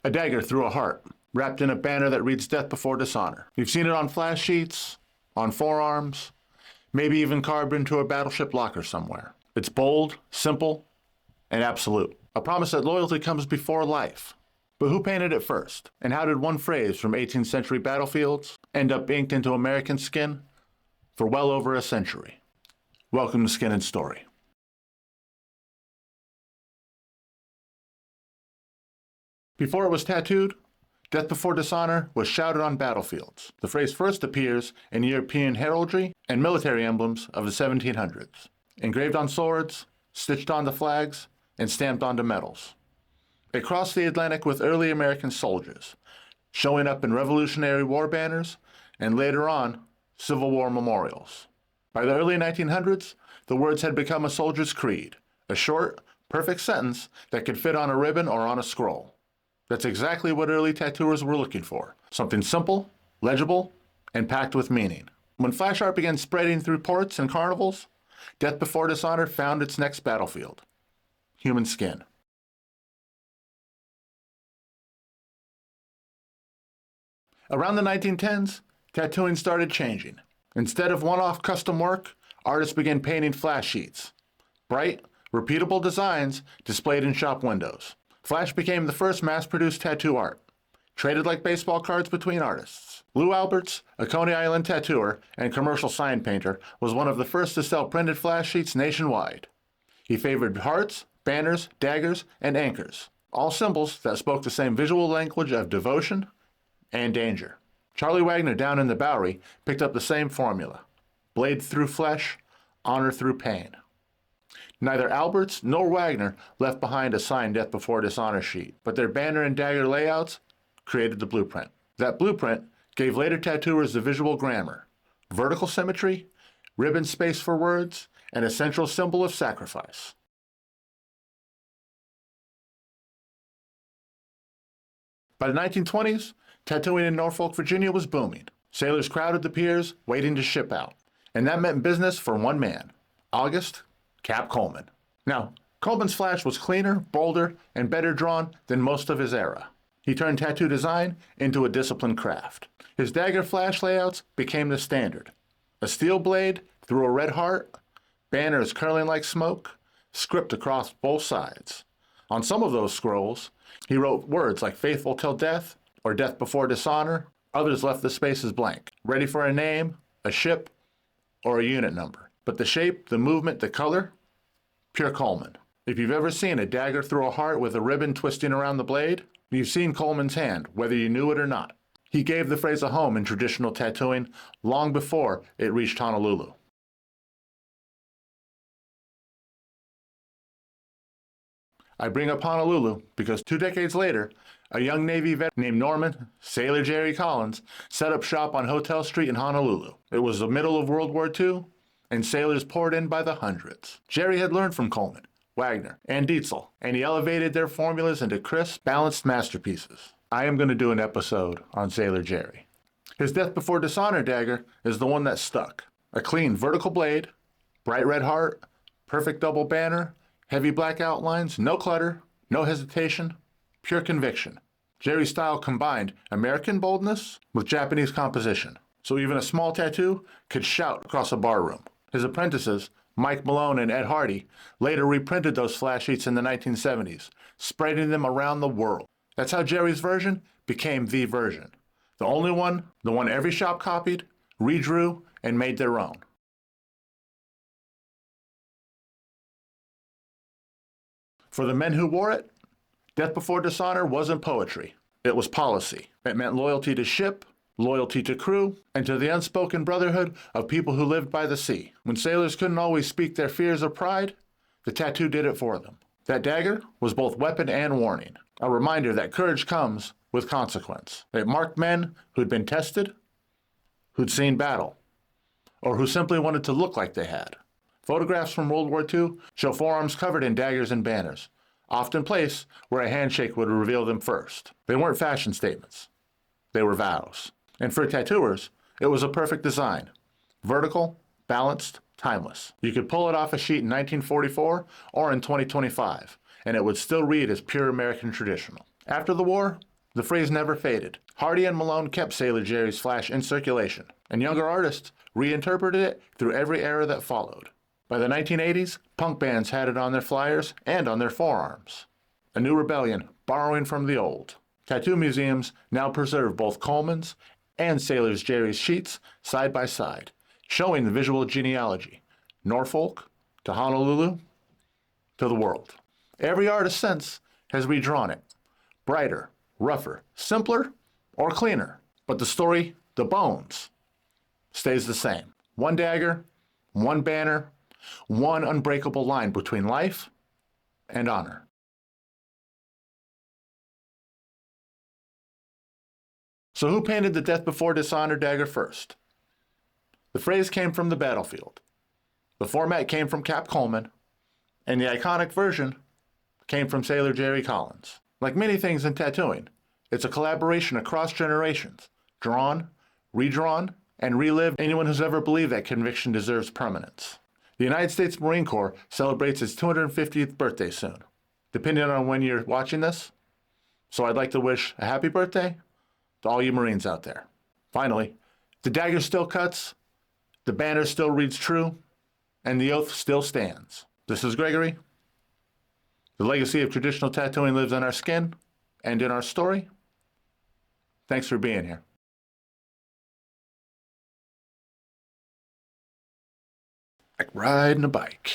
A dagger through a heart, wrapped in a banner that reads Death Before Dishonor. You've seen it on flash sheets, on forearms, maybe even carved into a battleship locker somewhere. It's bold, simple, and absolute. A promise that loyalty comes before life. But who painted it first? And how did one phrase from 18th century battlefields end up inked into American skin for well over a century? Welcome to Skin and Story. Before it was tattooed, Death Before Dishonor was shouted on battlefields. The phrase first appears in European heraldry and military emblems of the 1700s, engraved on swords, stitched onto flags, and stamped onto medals. It crossed the Atlantic with early American soldiers, showing up in Revolutionary War banners and later on, Civil War memorials. By the early 1900s, the words had become a soldier's creed, a short, perfect sentence that could fit on a ribbon or on a scroll. That's exactly what early tattooers were looking for, something simple, legible, and packed with meaning. When flash art began spreading through ports and carnivals, Death Before Dishonor found its next battlefield, human skin. Around the 1910s, tattooing started changing. Instead of one-off custom work, artists began painting flash sheets, bright, repeatable designs displayed in shop windows. Flash became the first mass-produced tattoo art, traded like baseball cards between artists. Lou Alberts, a Coney Island tattooer and commercial sign painter, was one of the first to sell printed flash sheets nationwide. He favored hearts, banners, daggers, and anchors, all symbols that spoke the same visual language of devotion and danger. Charlie Wagner down in the Bowery picked up the same formula: blade through flesh, honor through pain. Neither Alberts nor Wagner left behind a signed Death Before Dishonor sheet, but their banner and dagger layouts created the blueprint. That blueprint gave later tattooers the visual grammar: vertical symmetry, ribbon space for words, and a central symbol of sacrifice. By the 1920s, tattooing in Norfolk, Virginia was booming. Sailors crowded the piers, waiting to ship out. And that meant business for one man, August Cap Coleman. Now, Coleman's flash was cleaner, bolder, and better drawn than most of his era. He turned tattoo design into a disciplined craft. His dagger flash layouts became the standard: a steel blade through a red heart, banners curling like smoke, script across both sides. On some of those scrolls, he wrote words like "Faithful Till Death" or "Death Before Dishonor." Others left the spaces blank, ready for a name, a ship, or a unit number. But the shape, the movement, the color, pure Coleman. If you've ever seen a dagger through a heart with a ribbon twisting around the blade, you've seen Coleman's hand, whether you knew it or not. He gave the phrase a home in traditional tattooing long before it reached Honolulu. I bring up Honolulu because 2 decades later, a young Navy vet named Norman Sailor Jerry Collins set up shop on Hotel Street in Honolulu. It was the middle of World War II, and sailors poured in by the hundreds. Jerry had learned from Coleman, Wagner, and Dietzel, and he elevated their formulas into crisp, balanced masterpieces. I am going to do an episode on Sailor Jerry. His Death Before Dishonor dagger is the one that stuck. A clean vertical blade, bright red heart, perfect double banner, heavy black outlines, no clutter, no hesitation, pure conviction. Jerry's style combined American boldness with Japanese composition, so even a small tattoo could shout across a barroom. His apprentices, Mike Malone and Ed Hardy, later reprinted those flash sheets in the 1970s, spreading them around the world. That's how Jerry's version became the version. The only one, the one every shop copied, redrew, and made their own. For the men who wore it, Death Before Dishonor wasn't poetry. It was policy. It meant loyalty to ship, loyalty to crew, and to the unspoken brotherhood of people who lived by the sea. When sailors couldn't always speak their fears or pride, the tattoo did it for them. That dagger was both weapon and warning, a reminder that courage comes with consequence. It marked men who'd been tested, who'd seen battle, or who simply wanted to look like they had. Photographs from World War II show forearms covered in daggers and banners, often placed where a handshake would reveal them first. They weren't fashion statements. They were vows. And for tattooers, it was a perfect design. Vertical, balanced, timeless. You could pull it off a sheet in 1944 or in 2025, and it would still read as pure American traditional. After the war, The phrase never faded. Hardy and Malone kept Sailor Jerry's flash in circulation, and younger artists reinterpreted it through every era that followed. By the 1980s, punk bands had it on their flyers and on their forearms. A new rebellion, borrowing from the old. Tattoo museums now preserve both Coleman's and Sailor Jerry's sheets side by side, showing the visual genealogy, Norfolk to Honolulu to the world. Every artist since has redrawn it, brighter, rougher, simpler, or cleaner. But the story, the bones, stays the same. One dagger, one banner, one unbreakable line between life and honor. So who painted the Death Before Dishonor dagger first? The phrase came from the battlefield. The format came from Cap Coleman, and the iconic version came from Sailor Jerry Collins. Like many things in tattooing, it's a collaboration across generations, drawn, redrawn, and relived anyone who's ever believed that conviction deserves permanence. The United States Marine Corps celebrates its 250th birthday soon, depending on when you're watching this. So I'd like to wish a happy birthday to all you Marines out there. Finally, the dagger still cuts, the banner still reads true, and the oath still stands. This is Gregory. The legacy of traditional tattooing lives on our skin and in our story. Thanks for being here. Like riding a bike.